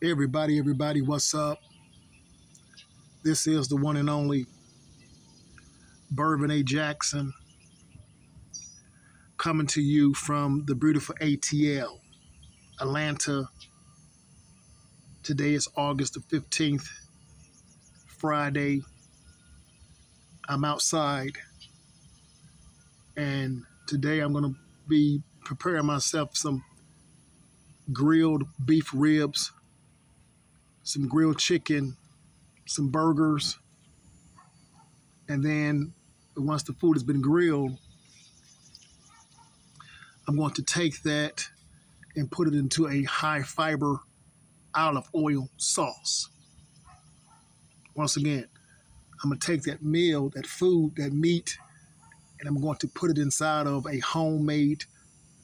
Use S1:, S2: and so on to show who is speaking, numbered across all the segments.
S1: Everybody, what's up? This is the one and only Bervin A. Jackson coming to you from the beautiful ATL, Atlanta. Today is August the 15th, Friday. I'm outside, and today I'm going to be preparing myself some grilled beef ribs, some grilled chicken, some burgers, and then once the food has been grilled, I'm going to take that and put it into a high fiber olive oil sauce. Once again, I'm going to take that meal, that food, that meat, and I'm going to put it inside of a homemade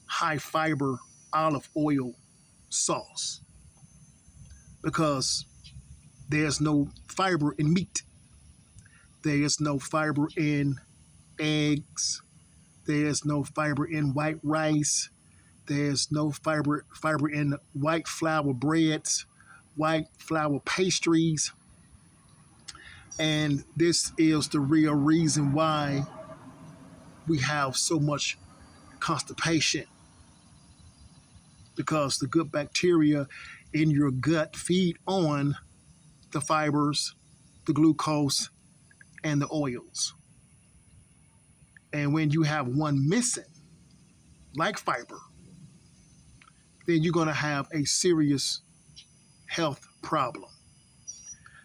S1: high fiber olive oil sauce, because there's no fiber in meat. There is no fiber in eggs. There's no fiber in white rice. There's no fiber in white flour breads, white flour pastries. And this is the real reason why we have so much constipation, because the good bacteria in your gut feed on the fibers, the glucose, and the oils. And when you have one missing, like fiber, then you're going to have a serious health problem.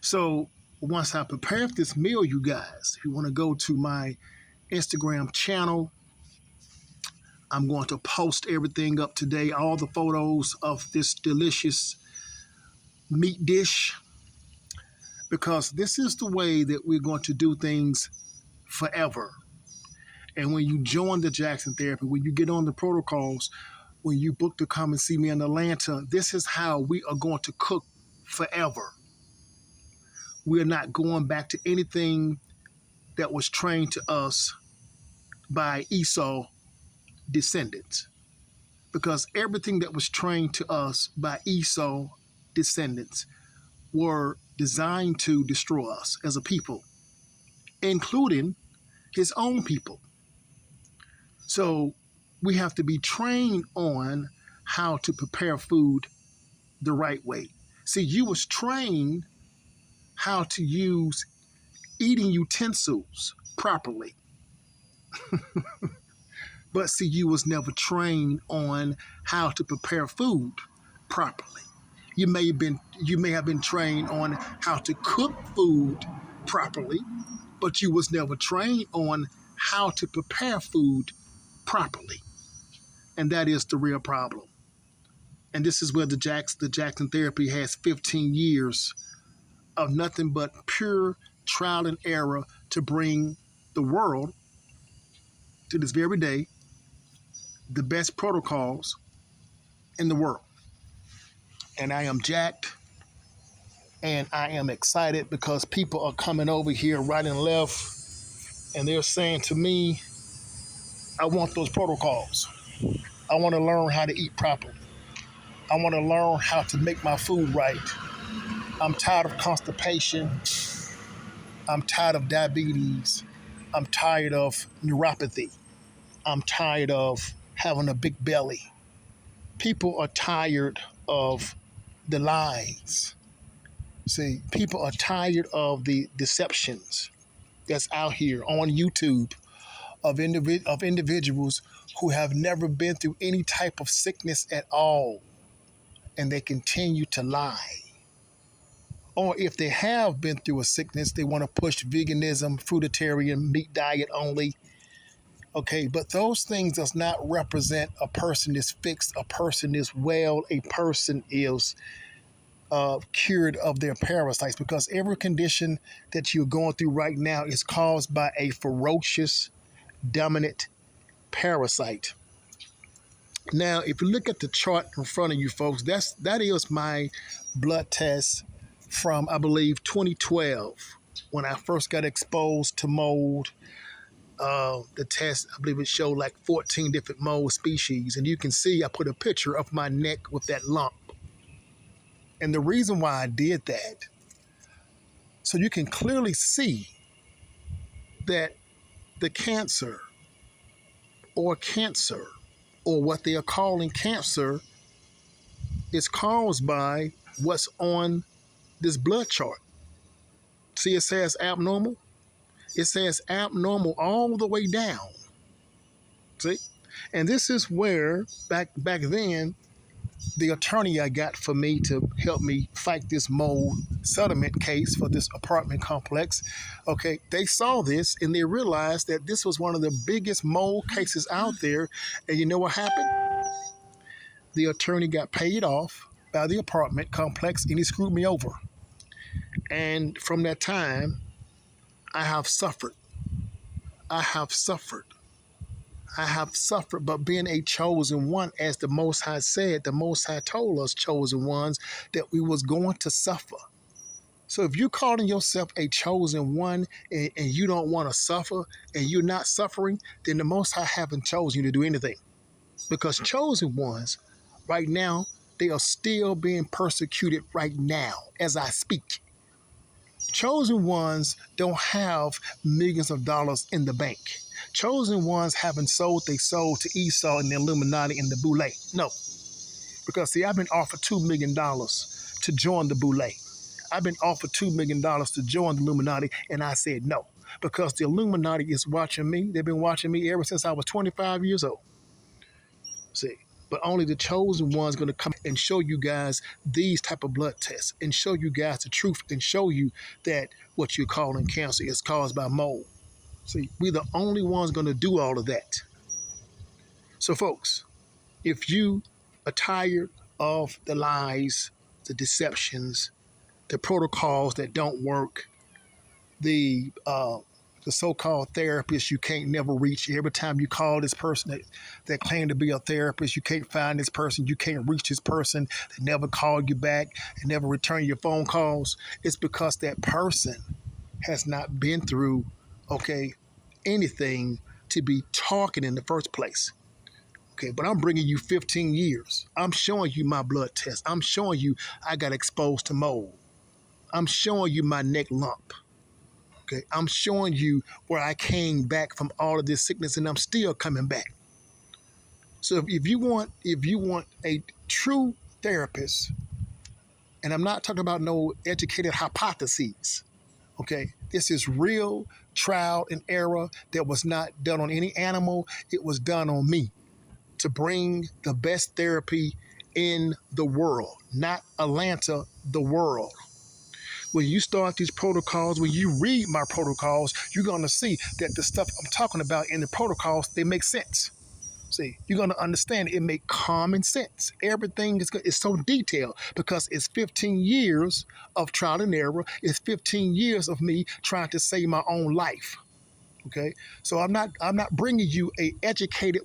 S1: So once I prepare this meal, you guys, if you want to go to my Instagram channel, I'm going to post everything up today, all the photos of this delicious meat dish, because this is the way that we're going to do things forever. And when you join the Jackson Therapy, when you get on the protocols, when you book to come and see me in Atlanta, this is how we are going to cook forever. We're not going back to anything that was trained to us by Esau descendants, because everything that was trained to us by Esau descendants were designed to destroy us as a people, including his own people. So we have to be trained on how to prepare food the right way. See, you was trained how to use eating utensils properly. But see, you was never trained on how to prepare food properly. You may have been trained on how to cook food properly, but you was never trained on how to prepare food properly. And that is the real problem. And this is where the Jackson Therapy has 15 years of nothing but pure trial and error to bring the world to this very day the best protocols in the world. And I am jacked, and I am excited because people are coming over here right and left, and they're saying to me, I want those protocols. I want to learn how to eat properly. I want to learn how to make my food right. I'm tired of constipation. I'm tired of diabetes. I'm tired of neuropathy. I'm tired of having a big belly. People are tired of the lies. See, people are tired of the deceptions that's out here on YouTube of individuals who have never been through any type of sickness at all, and they continue to lie. Or if they have been through a sickness, they want to push veganism, fruitarian, meat diet only. Okay, but those things does not represent a person is fixed, a person is well, a person is cured of their parasites, because every condition that you're going through right now is caused by a ferocious, dominant parasite. Now, if you look at the chart in front of you, folks, that is my blood test from, I believe, 2012, when I first got exposed to mold. The test, I believe it showed like 14 different mold species. And you can see I put a picture of my neck with that lump. And the reason why I did that, so you can clearly see that the cancer or what they are calling cancer is caused by what's on this blood chart. See, it says abnormal. It says abnormal all the way down. See? And this is where back then the attorney I got for me to help me fight this mold settlement case for this apartment complex, okay, they saw this and they realized that this was one of the biggest mold cases out there. And you know what happened? The attorney got paid off by the apartment complex and he screwed me over. And from that time, I have suffered. I have suffered. But being a chosen one, as the Most High said, the Most High told us, chosen ones, that we was going to suffer. So if you're calling yourself a chosen one and you don't want to suffer and you're not suffering, then the Most High haven't chosen you to do anything. Because chosen ones, right now, they are still being persecuted right now as I speak. Chosen ones don't have millions of dollars in the bank. Chosen ones haven't sold their soul to Esau and the Illuminati and the Boule. No. Because, see, I've been offered $2 million to join the Boule. I've been offered $2 million to join the Illuminati, and I said no. Because the Illuminati is watching me. They've been watching me ever since I was 25 years old. See, but only the chosen one's going to come and show you guys these type of blood tests and show you guys the truth and show you that what you're calling cancer is caused by mold. See, we're the only ones going to do all of that. So, folks, if you are tired of the lies, the deceptions, the protocols that don't work, the so-called therapist you can't never reach. Every time you call this person that claim to be a therapist, you can't find this person, you can't reach this person, they never call you back, they never return your phone calls. It's because that person has not been through, anything to be talking in the first place. Okay, but I'm bringing you 15 years. I'm showing you my blood test. I'm showing you I got exposed to mold. I'm showing you my neck lump. Okay, I'm showing you where I came back from all of this sickness, and I'm still coming back. So if you want a true therapist, and I'm not talking about no educated hypotheses, okay, this is real trial and error that was not done on any animal. It was done on me to bring the best therapy in the world, not Atlanta, the world. When you start these protocols, when you read my protocols, you're going to see that the stuff I'm talking about in the protocols, they make sense. See, you're going to understand it make common sense. Everything is so detailed because it's 15 years of trial and error. It's 15 years of me trying to save my own life. Okay, so I'm not bringing you an educated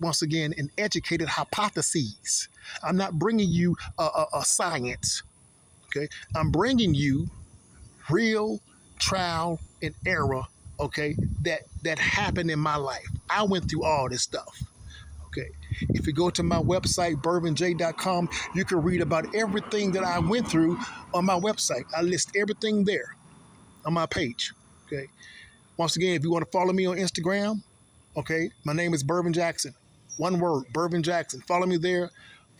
S1: hypotheses. I'm not bringing you a science. Okay, I'm bringing you real trial and error, okay, that happened in my life. I went through all this stuff, okay. If you go to my website, bervinj.com, you can read about everything that I went through on my website. I list everything there on my page, okay. Once again, if you want to follow me on Instagram, okay, my name is Bervin Jackson. One word, Bervin Jackson. Follow me there.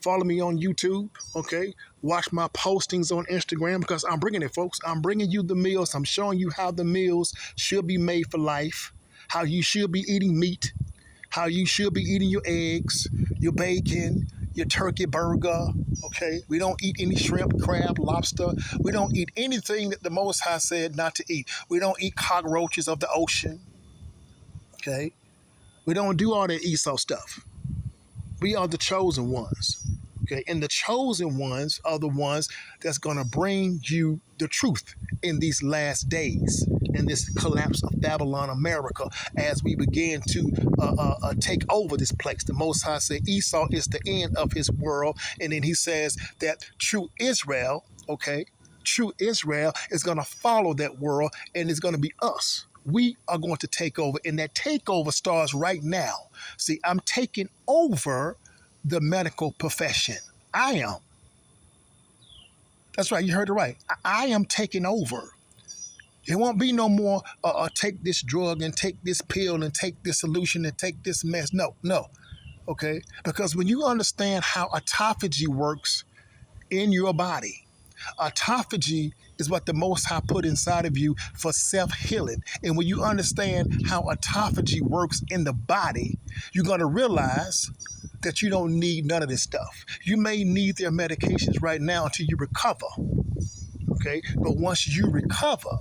S1: Follow me on YouTube, okay? Watch my postings on Instagram because I'm bringing it, folks. I'm bringing you the meals. I'm showing you how the meals should be made for life, how you should be eating meat, how you should be eating your eggs, your bacon, your turkey burger, okay? We don't eat any shrimp, crab, lobster. We don't eat anything that the Most High said not to eat. We don't eat cockroaches of the ocean, okay? We don't do all that Esau stuff. We are the chosen ones, okay? And the chosen ones are the ones that's going to bring you the truth in these last days, in this collapse of Babylon, America, as we begin to take over this place. The Most High said Esau is the end of his world, and then he says that true Israel, okay, true Israel is going to follow that world, and it's going to be us. We are going to take over, and that takeover starts right now. See, I'm taking over the medical profession. I am. That's right. You heard it right. I am taking over. It won't be no more take this drug and take this pill and take this solution and take this mess. No, no. Okay? Because when you understand how autophagy works in your body, autophagy is what the Most High put inside of you for self-healing. And when you understand how autophagy works in the body, you're going to realize that you don't need none of this stuff. You may need their medications right now until you recover. Okay? But once you recover,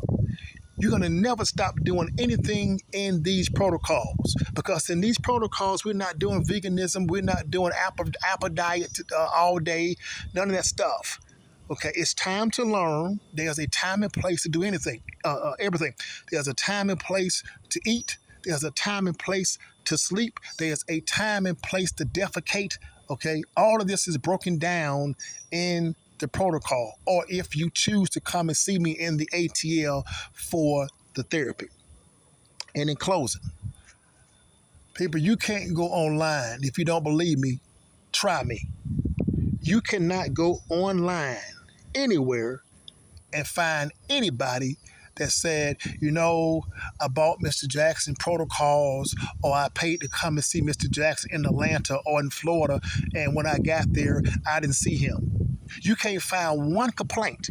S1: you're going to never stop doing anything in these protocols, because in these protocols, we're not doing veganism. We're not doing apple diet all day, none of that stuff. Okay, it's time to learn. There's a time and place to do anything, everything. There's a time and place to eat. There's a time and place to sleep. There's a time and place to defecate. Okay, all of this is broken down in the protocol, or if you choose to come and see me in the ATL for the therapy. And in closing, people, you can't go online. If you don't believe me, try me. You cannot go online anywhere and find anybody that said, I bought Mr. Jackson protocols, or I paid to come and see Mr. Jackson in Atlanta or in Florida, and when I got there, I didn't see him. You can't find one complaint.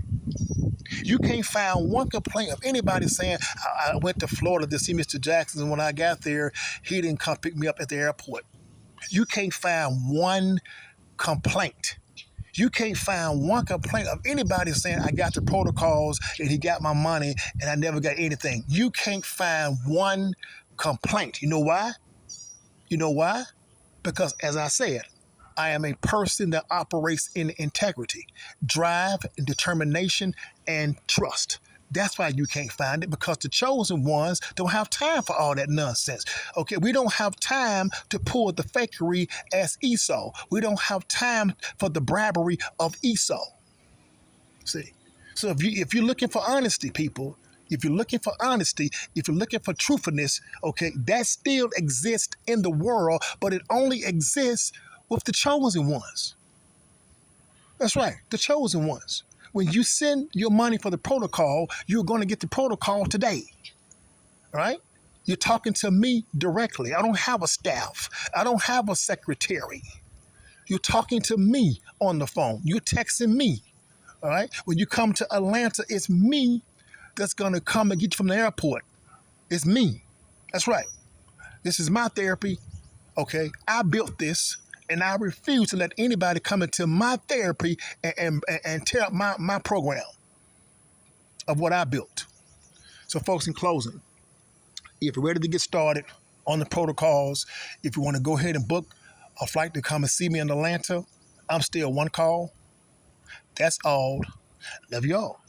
S1: You can't find one complaint of anybody saying, I went to Florida to see Mr. Jackson, and when I got there, he didn't come pick me up at the airport. You can't find one complaint. You can't find one complaint of anybody saying, I got the protocols and he got my money and I never got anything. You can't find one complaint. You know why? You know why? Because, as I said, I am a person that operates in integrity, drive, determination, and trust. That's why you can't find it, because the chosen ones don't have time for all that nonsense. Okay, we don't have time to pull the fakery as Esau. We don't have time for the bribery of Esau. See? So if you're looking for honesty, people, if you're looking for honesty, if you're looking for truthfulness, okay, that still exists in the world, but it only exists with the chosen ones. That's right, the chosen ones. When you send your money for the protocol, you're going to get the protocol today. All right? You're talking to me directly. I don't have a staff. I don't have a secretary. You're talking to me on the phone. You're texting me. All right? When you come to Atlanta, it's me that's going to come and get you from the airport. It's me. That's right. This is my therapy. Okay? I built this. And I refuse to let anybody come into my therapy and tear up my program of what I built. So, folks, in closing, if you're ready to get started on the protocols, if you want to go ahead and book a flight to come and see me in Atlanta, I'm still one call. That's all. Love you all.